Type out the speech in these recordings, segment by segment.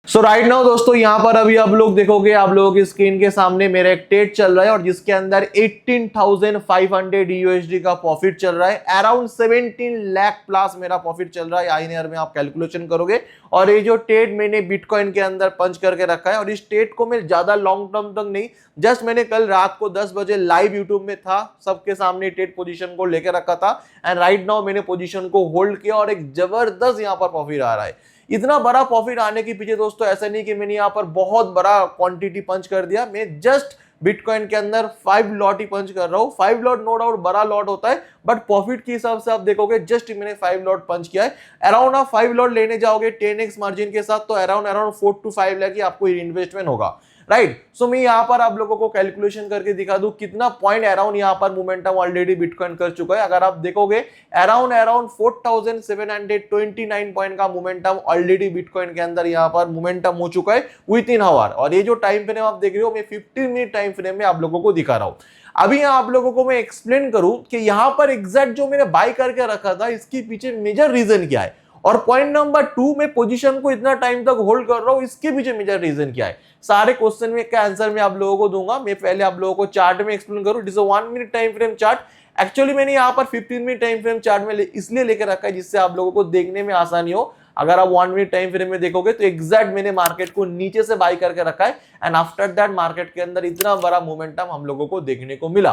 सो right now दोस्तों यहाँ पर अभी आप लोग देखोगे, आप लोगों की स्क्रीन के सामने मेरा एक ट्रेड चल रहा है और जिसके अंदर 18,500 यूएसडी का प्रॉफिट चल रहा है। अराउंड 17 लाख प्लस मेरा प्रॉफिट चल रहा है आईएनआर में, आप कैलकुलेशन करोगे। और ये जो ट्रेड मैंने बिटकॉइन के अंदर पंच करके रखा है और इस ट्रेड को मैं ज्यादा लॉन्ग टर्म तक नहीं, जस्ट मैंने कल रात को 10 बजे लाइव यूट्यूब में था, सबके सामने ट्रेड पोजीशन को लेकर रखा था एंड राइट नाउ मैंने पोजीशन को होल्ड किया और एक जबरदस्त यहाँ पर प्रॉफिट आ रहा है। इतना बड़ा प्रॉफिट आने के पीछे दोस्तों ऐसा नहीं कि मैंने यहाँ पर बहुत बड़ा क्वांटिटी पंच कर दिया, मैं जस्ट बिटकॉइन के अंदर 5 लॉट ही पंच कर रहा हूँ। 5 लॉट नो डाउट बड़ा लॉट होता है, बट प्रॉफिट के हिसाब से आप देखोगे जस्ट मैंने 5 लॉट पंच किया है। अराउंड आप 5 लॉट लेने जाओगे 10x मार्जिन के साथ तो अराउंड 4 to 5 लाख की आपको इन्वेस्टमेंट होगा, राइट। सो मैं यहाँ पर आप लोगों को कैलकुलेशन करके दिखा दूं कितना पॉइंट अराउंड यहाँ पर मोमेंटम ऑलरेडी बिटकॉइन कर चुका है। अगर आप देखोगे अराउंड 4,729 पॉइंट का मोमेंटम ऑलरेडी बिटकॉइन के अंदर यहाँ पर मोमेंटम हो चुका है विद इन आवर। और ये जो टाइम फ्रेम आप देख रहे हो मैं 15 मिनट टाइम फ्रेम में आप लोगों को दिखा रहा हूं। अभी यहाँ आप लोगों को मैं एक्सप्लेन करूं कि यहाँ पर एग्जैक्ट जो मैंने बाय करके रखा था इसके पीछे मेजर रीजन क्या है, और पॉइंट नंबर 2 में पोजीशन को इतना टाइम तक होल्ड कर रहा हूं इसके पीछे मेजर रीजन क्या है। सारे क्वेश्चन में का आंसर मैं आप लोगों को दूंगा। मैं पहले आप लोगों को चार्ट में एक्सप्लेन करूं। It is a 1 minute time frame chart. Actually मैंने यहाँ पर 15 मिनट टाइम फ्रेम चार्ट में इसलिए लेकर रखा है जिससे आप लोगों को देखने में आसानी हो। अगर आप 1 मिनट टाइम फ्रेम में देखोगे तो एग्जैक्ट मैंने मार्केट को नीचे से बाय करके रखा है एंड आफ्टर दैट मार्केट के अंदर इतना बड़ा मोमेंटम हम लोगों को देखने को मिला।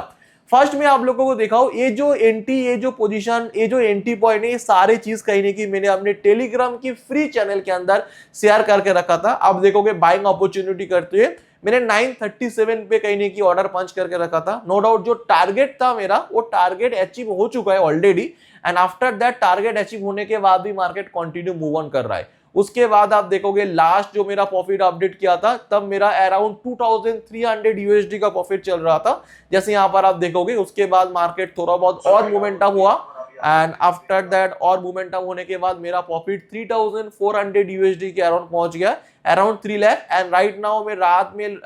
फर्स्ट में आप लोगों को दिखाओ ये जो पोजीशन, ये जो एंट्री पॉइंट है, ये सारे चीज कहीं ना कहीं मैंने अपने टेलीग्राम की फ्री चैनल के अंदर शेयर करके रखा था। आप देखोगे बाइंग अपॉर्चुनिटी करते हुए मैंने 937 पे कहीं ना कहीं ऑर्डर पंच करके रखा था। नो डाउट जो टारगेट था मेरा वो टारगेट अचीव हो चुका है already and after that target achieve होने के बाद भी मार्केट कंटिन्यू मूव ऑन कर रहा है। उसके बाद आप देखोगे लास्ट जो मेरा प्रॉफिट अपडेट किया था तब मेरा अराउंड 2300 यूएसडी का प्रॉफिट चल रहा था। जैसे यहां पर आप देखोगे उसके बाद मार्केट थोड़ा बहुत और मोमेंटम हुआ एंड आफ्टर दैट और मोमेंटम होने के बाद मेरा प्रॉफिट 3400 यूएसडी के अराउंड पहुंच गया, around 3 lakh. And right now मैं रात में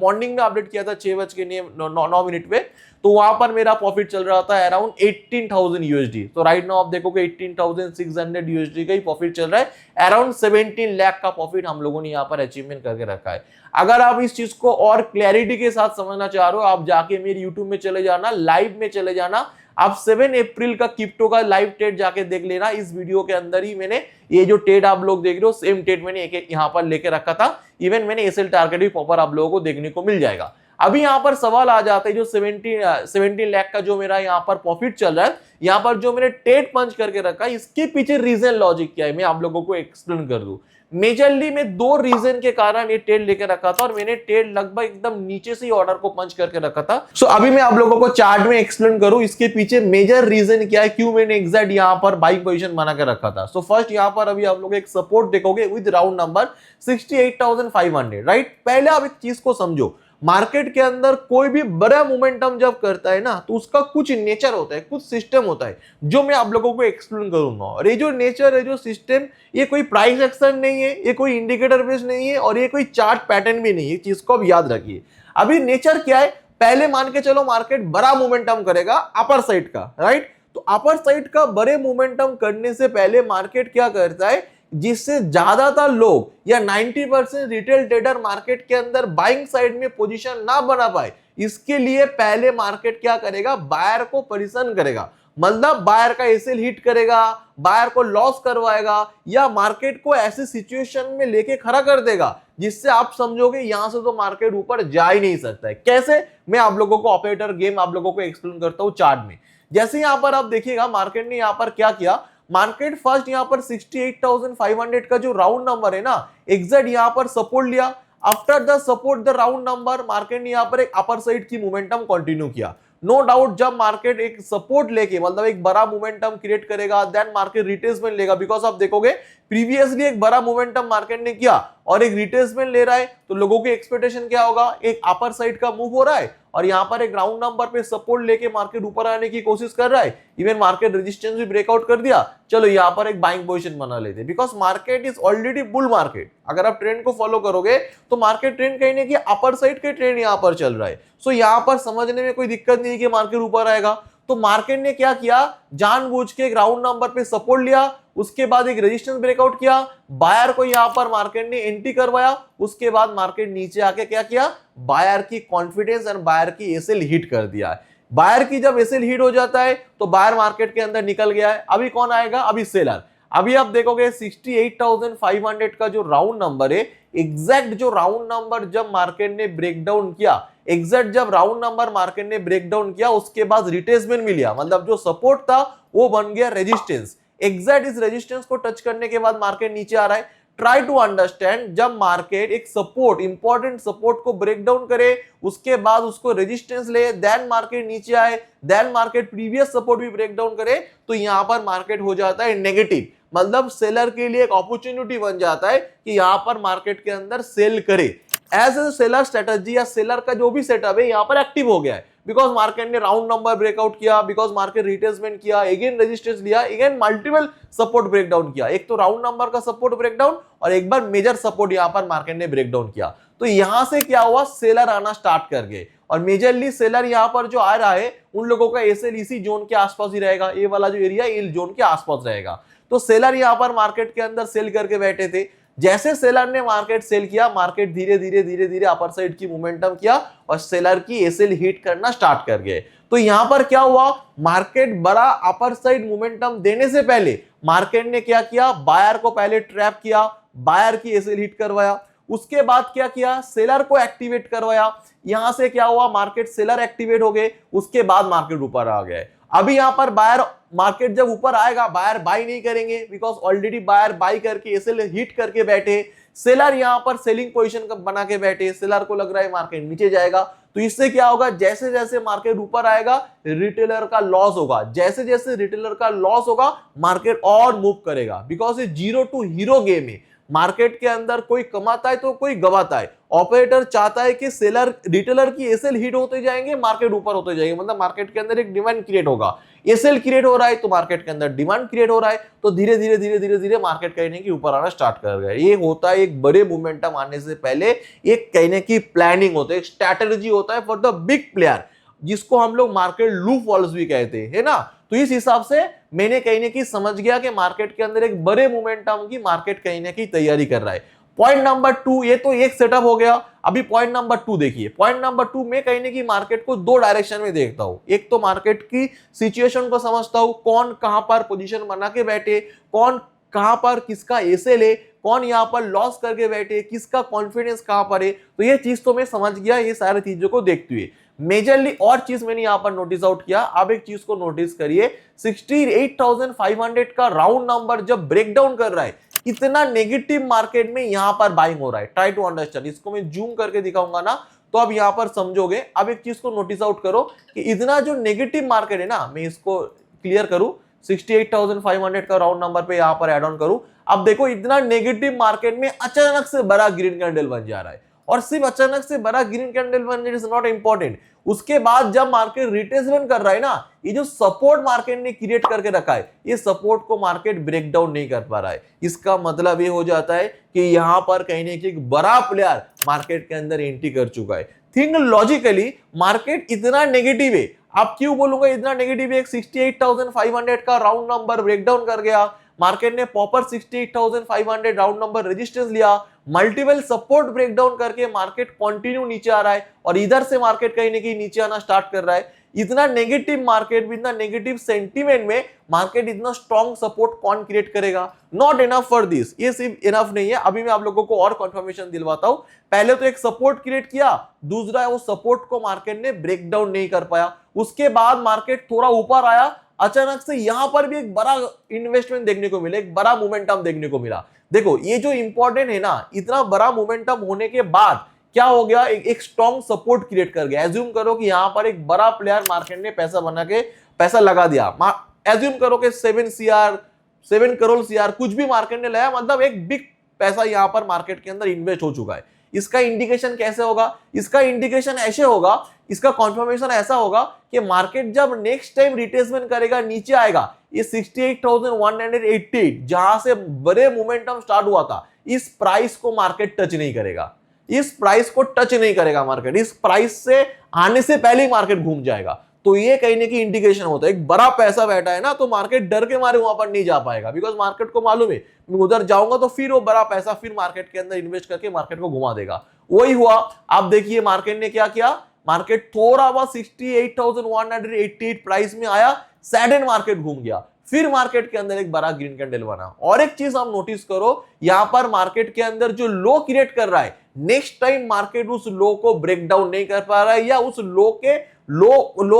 मॉर्निंग में अपडेट किया था 6:09 पे, तो वहां पर मेरा प्रॉफिट चल रहा था अराउंड 18,000 यूएसडी। तो राइट नाउ आप देखोगे 18,600 यूएसडी का ही प्रॉफिट चल रहा है। अराउंड 17 लाख का प्रॉफिट हम लोगों ने यहाँ पर अचीवमेंट करके रखा है। अगर आप इस चीज को और क्लैरिटी के साथ समझना चाह रहे हो आप जाके मेरे यूट्यूब में चले जाना, लाइव में चले जाना। आप 7 अप्रैल का क्रिप्टो का लाइव ट्रेड जाके देख लेना। इस वीडियो के अंदर ही मैंने ये जो ट्रेड आप लोग देख रहे हो सेम ट्रेड मैंने एक यहाँ पर लेके रखा था। इवन मैंने एसएल टारगेट भी प्रॉपर आप लोगों को देखने को मिल जाएगा। अभी यहाँ पर सवाल आ जाता है जो 17 लाख का जो मेरा यहाँ पर प्रॉफिट चल रहा है, यहाँ पर जो मैंने ट्रेड पंच करके रखा है इसके पीछे रीजन लॉजिक क्या है मैं आप लोगों को एक्सप्लेन कर दूं। मेजरली मैं 2 रीजन के कारण ये ट्रेड लेकर रखा था और मैंने ट्रेड लगभग एकदम नीचे से ही ऑर्डर को पंच करके रखा था। सो अभी मैं आप लोगों को चार्ट में एक्सप्लेन करूं इसके पीछे मेजर रीजन क्या है, क्यों मैंने एग्जैक्ट यहां पर बाइंग पोजीशन बना के रखा था। सो फर्स्ट यहां पर अभी आप लोग एक सपोर्ट देखोगे विद राउंड नंबर 68,500, राइट। पहले आप एक चीज को समझो, मार्केट के अंदर कोई भी बड़ा मोमेंटम जब करता है ना तो उसका कुछ नेचर होता है, कुछ सिस्टम होता है जो मैं आप लोगों को एक्सप्लेन करूंगा। और ये जो नेचर है, जो सिस्टम, ये कोई प्राइस एक्शन नहीं है, ये कोई इंडिकेटर बेस नहीं है और ये कोई चार्ट पैटर्न भी नहीं है। चीज को आप याद रखिए। अभी नेचर क्या है, पहले मान के चलो मार्केट बड़ा मोमेंटम करेगा अपर साइड का, राइट। तो अपर साइड का बड़े मोमेंटम करने से पहले मार्केट क्या करता है, जिससे ज्यादातर लोग या 90% रिटेल ट्रेडर मार्केट के अंदर बाइंग साइड में पोजीशन ना बना पाए, इसके लिए पहले मार्केट क्या करेगा, बायर को परेशान करेगा। मतलब बायर का एसएल हिट करेगा, बायर को लॉस करवाएगा या मार्केट को ऐसे सिचुएशन में लेके खड़ा कर देगा जिससे आप समझोगे यहां से तो मार्केट ऊपर जा ही नहीं सकता है। कैसे, मैं आप लोगों को ऑपरेटर गेम आप लोगों को एक्सप्लेन करता हूं चार्ट में। जैसे यहां पर आप देखिएगा मार्केट ने यहां पर क्या किया, मार्केट फर्स्ट यहां पर 68,500 का जो राउंड नंबर है ना, एग्जैक्ट यहां पर सपोर्ट लिया। After the support the round number market ने यहां पर एक अपर साइड की मोमेंटम कंटिन्यू किया। नो डाउट जब मार्केट एक सपोर्ट लेके मतलब एक बड़ा मोमेंटम क्रिएट करेगा देन मार्केट रिट्रेसमेंट लेगा। बिकॉज आप देखोगे प्रीवियसली एक बड़ा मोमेंटम मार्केट ने किया और एक रिट्रेसमेंट ले रहा है तो लोगों की एक्सपेक्टेशन क्या होगा, एक अपर साइड का मूव हो रहा है और यहां पर एक ग्राउंड नंबर पे सपोर्ट लेके मार्केट ऊपर आने की कोशिश कर रहा है। इवन मार्केट रेजिस्टेंस भी ब्रेकआउट कर दिया, चलो यहां पर एक बाइंग पोजीशन बना लेते। Because market is already bull market. अगर आप ट्रेंड को फॉलो करोगे तो मार्केट ट्रेंड कहीं ना कहीं अपर साइड के ट्रेंड यहां पर चल रहा है। सो यहां पर समझने में कोई दिक्कत नहीं है कि मार्केट ऊपर आएगा। तो मार्केट ने क्या किया, जानबूझ के एक राउंड नंबर पे सपोर्ट लिया, उसके बाद एक रेजिस्टेंस ब्रेकआउट किया, बायर को यहां पर मार्केट ने एंट्री करवाया, उसके बाद मार्केट नीचे आके क्या किया, बायर की कॉन्फिडेंस एंड बायर की एसएल हिट कर दिया। बायर की जब एसएल हिट हो जाता है तो बायर मार्केट के अंदर निकल गया है। अभी कौन आएगा, अभी सेलर। अभी आप देखोगे 68,500 का जो राउंड नंबर है, एग्जैक्ट जो राउंड नंबर जब मार्केट ने ब्रेकडाउन किया, एग्जैक्ट जब राउंड नंबर मार्केट ने ब्रेकडाउन किया, उसके बाद रिट्रेसमेंट मिल गया, मतलब जो सपोर्ट था वो बन गया रेजिस्टेंस। एग्जैक्ट इस रेजिस्टेंस को टच करने के बाद मार्केट नीचे आ रहा है। ट्राई टू अंडरस्टैंड, जब मार्केट एक सपोर्ट, इंपॉर्टेंट सपोर्ट को ब्रेक डाउन करे, उसके बाद उसको रेजिस्टेंस ले, देन मार्केट नीचे आए, देन मार्केट प्रीवियस सपोर्ट भी ब्रेक डाउन करे, तो यहां पर मार्केट हो जाता है नेगेटिव। मतलब सेलर के लिए एक अपॉर्चुनिटी बन जाता है कि यहां पर मार्केट के अंदर सेल करे। एज ए सेलर स्ट्रेटजी या सेलर का जो भी सेटअप है यहां पर एक्टिव हो गया है, बिकॉज मार्केट ने राउंड नंबर ब्रेकआउट किया, बिकॉज मार्केट रिट्रेसमेंट किया, अगेन रेजिस्टेंस लिया, अगेन मल्टीपल सपोर्ट ब्रेकडाउन किया। एक तो राउंड नंबर का सपोर्ट ब्रेकडाउन और एक बार मेजर सपोर्ट यहां पर मार्केट ने ब्रेकडाउन किया। तो यहां से क्या हुआ, सेलर आना स्टार्ट कर गए, और मेजरली सेलर यहां पर जो आ रहा है उन लोगों का एसएल इसी जोन के आसपास ही रहेगा, ये वाला जो एरिया इल जोन के आसपास रहेगा। तो सेलर यहां पर मार्केट के अंदर सेल करके बैठे थे। जैसे सेलर ने मार्केट सेल किया, मार्केट धीरे धीरे अपर साइड की मोमेंटम किया और सेलर की एसएल हिट करना स्टार्ट कर गए। तो यहां पर क्या हुआ, मार्केट बड़ा अपर साइड मोमेंटम देने से पहले मार्केट ने क्या किया, बायर को पहले ट्रैप किया, बायर की एसएल हिट करवाया, उसके बाद क्या किया, सेलर को एक्टिवेट करवाया। यहां से क्या हुआ, मार्केट सेलर एक्टिवेट हो गए, उसके बाद मार्केट ऊपर आ गए। अभी यहां पर बायर, मार्केट जब ऊपर आएगा बायर बाई नहीं करेंगे, बिकॉज ऑलरेडी बायर बाई करके एसएल हिट करके बैठे, सेलर यहां पर सेलिंग पोजीशन बना के बैठे, सेलर को लग रहा है मार्केट नीचे जाएगा। तो इससे क्या होगा, जैसे जैसे मार्केट ऊपर आएगा रिटेलर का लॉस होगा, जैसे जैसे रिटेलर का लॉस होगा मार्केट और मूव करेगा, बिकॉज ये जीरो टू हीरो गेम है। मार्केट के अंदर कोई कमाता है तो कोई गवाता है। ऑपरेटर चाहता है कि सेलर, रिटेलर की एसएल हिट होते जाएंगे, मार्केट ऊपर होते जाएंगे, मतलब मार्केट के अंदर एक डिमांड क्रिएट होगा। एसएल क्रिएट हो रहा है तो मार्केट के अंदर डिमांड क्रिएट हो रहा है, तो धीरे धीरे मार्केट कहने की ऊपर आना स्टार्ट कर गया। ये होता है एक बड़े मोमेंटम आने से पहले एक कहने की प्लानिंग होता है, एक स्ट्रैटेजी होता है फॉर द बिग प्लेयर, जिसको हम लोग मार्केट लूप वॉल्स भी कहते हैं, है ना। तो इस हिसाब से मैंने कहने की समझ गया कि मार्केट के अंदर एक बड़े मोमेंटम की मार्केट कहने की तैयारी कर रहा है। पॉइंट नंबर 2, ये तो एक सेटअप हो गया। अभी पॉइंट नंबर 2 देखिए। पॉइंट नंबर 2 में कहने की मार्केट को दो डायरेक्शन में देखता हूं। एक तो मार्केट की सिचुएशन को समझता हूं, कौन कहां पर पोजीशन बना के बैठे, कौन कहां पर किसका एसएल है, कौन यहां पर लॉस करके बैठे, किसका कॉन्फिडेंस कहां पर है। तो ये चीज तो मैं समझ गया, ये सारी चीजों को देखते हुए मेजरली और चीज मैंने यहां पर नोटिस आउट किया। आप एक चीज को नोटिस करिए, 68,500 का राउंड नंबर जब ब्रेकडाउन कर रहा है, इतना नेगेटिव मार्केट में यहां पर बाइंग हो रहा है। ट्राई टू अंडरस्टैंड, इसको मैं जूम करके दिखाऊंगा ना तो अब यहां पर समझोगे। अब एक चीज को नोटिस आउट करो कि इतना जो नेगेटिव मार्केट है ना, मैं इसको क्लियर करूं, 68,500 का राउंड नंबर पे यहां पर एड ऑन करूं। अब देखो इतना नेगेटिव मार्केट में अचानक से बड़ा ग्रीन कैंडल बन जा रहा है, और सिर्फ अचानक से बड़ा ग्रीन कैंडल बन इज नॉट इंपॉर्टेंट। उसके बाद जब मार्केट रिट्रेसमेंट कर रहा है ना, ये जो सपोर्ट मार्केट ने क्रिएट करके रखा है, ये सपोर्ट को मार्केट ब्रेक डाउन नहीं कर पा रहा है। इसका मतलब ये हो जाता है कि यहां पर कहने की एक बड़ा प्लेयर मार्केट के अंदर एंट्री कर चुका है। थिंक लॉजिकली, मार्केट इतना नेगेटिव है, आप क्यों बोलूंगा इतना नेगेटिव है, 68,500 का राउंड नंबर ब्रेकडाउन कर गया, मार्केट ने प्रॉपर 68,500 राउंड नंबर रेजिस्टेंस लिया, मल्टीपल सपोर्ट ब्रेकडाउन करके मार्केट कंटिन्यू नीचे आ रहा है, और इधर से मार्केट कहीं ना कहीं नीचे आना स्टार्ट कर रहा है। इतना नेगेटिव मार्केट में, इतना नेगेटिव सेंटीमेंट में मार्केट इतना स्ट्रॉन्ग सपोर्ट कौन क्रिएट करेगा? नॉट इनफ फॉर दिस, ये सिर्फ इनफ नहीं है। अभी मैं आप लोगों को और कंफर्मेशन दिलवाता हूं। पहले तो एक सपोर्ट क्रिएट किया, दूसरा है वो सपोर्ट को मार्केट ने ब्रेक डाउन नहीं कर पाया। उसके बाद मार्केट थोड़ा ऊपर आया, अचानक से यहां पर भी एक बड़ा इन्वेस्टमेंट देखने को मिला, एक बड़ा मोमेंटम देखने को मिला। देखो ये जो इंपॉर्टेंट है ना, इतना बड़ा मोमेंटम होने के बाद क्या हो गया, एक स्ट्रॉन्ग सपोर्ट क्रिएट कर गया। एज्यूम करो कि यहां पर एक बड़ा प्लेयर मार्केट ने पैसा बना के पैसा लगा दिया। एज्यूम करो कि 7 करोड़ सीआर कुछ भी मार्केट ने लाया, मतलब एक बिग पैसा यहां पर मार्केट के अंदर इन्वेस्ट हो चुका है। इसका इंडिकेशन कैसे होगा? इसका इंडिकेशन ऐसे होगा, इसका कॉन्फर्मेशन ऐसा होगा कि मार्केट जब नेक्स्ट टाइम रिट्रेसमेंट करेगा, नीचे आएगा, ये 68,188 जहां से बड़े मोमेंटम स्टार्ट हुआ था, इस प्राइस को मार्केट टच नहीं करेगा। इस प्राइस को टच नहीं करेगा मार्केट, इस प्राइस से आने से पहले ही मार्केट घूम जाएगा। तो ये कहने की इंडिकेशन होता है एक बड़ा पैसा बैठा है ना, तो मार्केट डर के मारे वहां पर नहीं जा पाएगा, बिकॉज मार्केट को मालूम है मैं उधर जाऊंगा तो फिर वो बड़ा पैसा फिर मार्केट के अंदर इन्वेस्ट करके मार्केट को घुमा देगा। वही हुआ। आप देखिए मार्केट ने क्या किया, मार्केट थोड़ा बहुत 68,188 प्राइस में आया, सडन मार्केट घूम गया, फिर मार्केट के अंदर एक बड़ा ग्रीन कैंडल बना। और एक चीज आप नोटिस करो, यहां पर मार्केट के अंदर जो लो क्रिएट कर रहा है, नेक्स्ट टाइम मार्केट उस लो को ब्रेक डाउन नहीं कर पा रहा है, या उस लो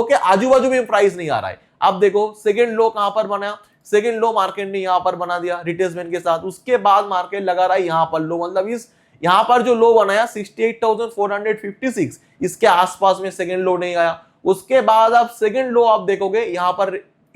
के आजू बाजू में प्राइस नहीं आ रहा है। अब देखो सेकंड लो कहां पर बना, सेकंड लो मार्केट ने यहां पर बना दिया रिट्रेसमेंट के साथ, उसके बाद मार्केट लगा रहा है यहां पर लो, मतलब इस यहां पर जो लो बनाया 68,456, इसके आसपास में सेकंड लो नहीं आया। उसके बाद आप सेकंड लो आप देखोगे यहां पर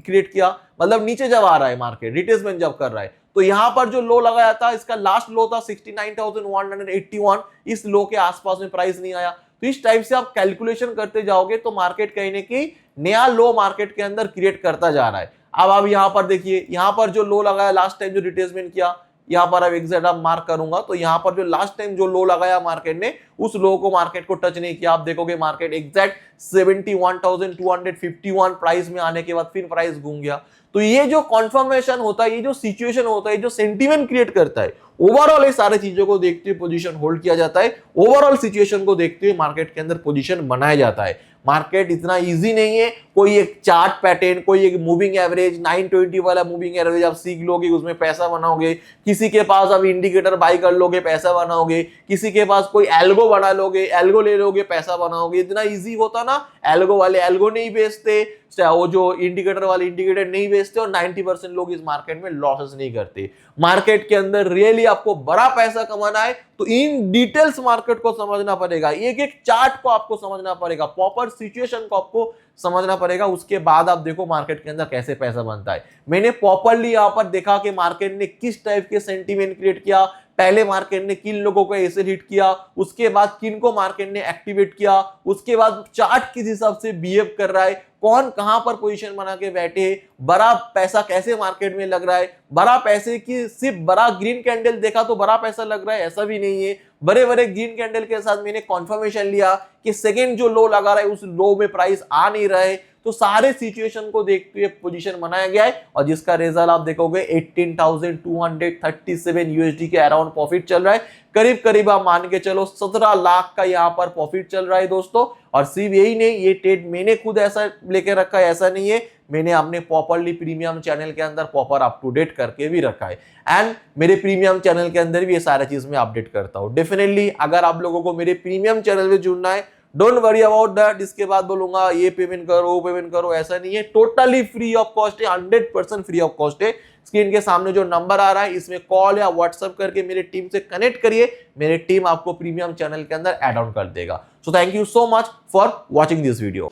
क्रिएट किया, मतलब नीचे जब आ रहा है मार्केट रिट्रेसमेंट जब कर रहा है, तो यहां पर जो लो लगाया था इसका लास्ट लो था 69,181, इस लो के आसपास में प्राइस नहीं आया। तो इस टाइप से आप कैलकुलेशन करते जाओगे तो मार्केट कहने की नया लो मार्केट के अंदर क्रिएट करता जा रहा है। अब आप यहां पर देखिए, यहां पर जो लो लगाया लास्ट टाइम जो रिट्रेसमेंट किया, यहां पर अब एग्जैक्ट आप मार्क करूंगा, तो यहां पर जो लास्ट टाइम जो लो लगाया मार्केट ने, उस लो को मार्केट को टच नहीं किया। आप देखोगे मार्केट एग्जैक्ट 71,251 प्राइस में आने के बाद फिर प्राइस घूम गया। तो ये जो कॉन्फर्मेशन होता है, ये जो सिचुएशन होता है, जो सेंटीमेंट क्रिएट करता है, ओवरऑल ये सारी चीजों को देखते हुए पोजीशन होल्ड किया जाता है, ओवरऑल सिचुएशन को देखते हुए मार्केट के अंदर पोजीशन बनाया जाता है। मार्केट इतना इजी नहीं है, कोई एक चार्ट पैटर्न, कोई एक मूविंग एवरेज 920 वाला मूविंग एवरेज आप सीख लोगे उसमें पैसा बनाओगे, किसी के पास आप इंडिकेटर बाय कर लोगे पैसा बनाओगे, किसी के पास कोई एल्गो बना लोगे, एल्गो ले लोगे पैसा बनाओगे। इतना इजी होता ना, एल्गो वाले एल्गो नहीं बेचते, वो जो इंडिकेटर वाले इंडिकेटर नहीं बेचते, और 90% लोग इस मार्केट में लॉसेस नहीं करते। मार्केट के अंदर रियली आपको बड़ा पैसा कमाना है तो इन डिटेल्स मार्केट को समझना पड़ेगा, एक एक चार्ट को आपको समझना पड़ेगा, प्रॉपर सिचुएशन को आपको समझना पड़ेगा, उसके बाद आप देखो मार्केट के अंदर कैसे पैसा बनता है। मैंने प्रॉपरली यहां पर देखा कि मार्केट ने किस टाइप के सेंटीमेंट क्रिएट किया, पहले मार्केट ने किन लोगों को ऐसे हिट किया, उसके बाद किन को मार्केट ने एक्टिवेट किया, उसके बाद चार्ट किस हिसाब से बिहेव कर रहा है, कौन कहां पर पोजीशन बना के बैठे, बड़ा पैसा कैसे मार्केट में लग रहा है। बड़ा पैसे की सिर्फ बड़ा ग्रीन कैंडल देखा तो बड़ा पैसा लग रहा है, ऐसा भी नहीं है। बड़े बड़े ग्रीन कैंडल के साथ मैंने कॉन्फर्मेशन लिया कि सेकंड जो लो लगा रहा है उस लो में प्राइस आ नहीं रहा है, तो सारे सिचुएशन को देखते हुए पोजीशन बनाया गया है, और जिसका रिजल्ट आप देखोगे 18,237 यूएसडी के अराउंड प्रॉफिट चल रहा है। करीब करीब आप मान के चलो 17 लाख का यहाँ पर प्रॉफिट चल रहा है दोस्तों। और सिर्फ यही नहीं, ये ट्रेड मैंने खुद ऐसा लेके रखा है, ऐसा नहीं है, मैंने अपने प्रॉपरली प्रीमियम चैनल के अंदर प्रॉपर अप टू डेट करके भी रखा है, एंड मेरे प्रीमियम चैनल के अंदर भी ये सारा चीज मैं अपडेट करता हूँ। डेफिनेटली अगर आप लोगों को मेरे प्रीमियम चैनल में जुड़ना है, डोंट वरी अबाउट दैट, इसके बाद बोलूंगा ये पेमेंट करो वो पेमेंट करो, ऐसा नहीं है, टोटली फ्री ऑफ कॉस्ट है, 100% फ्री ऑफ कॉस्ट है। स्क्रीन के सामने जो नंबर आ रहा है इसमें कॉल या व्हाट्सएप करके मेरे टीम से कनेक्ट करिए, मेरे टीम आपको प्रीमियम चैनल के अंदर ऐड ऑन कर देगा। So thank you so much for watching this video.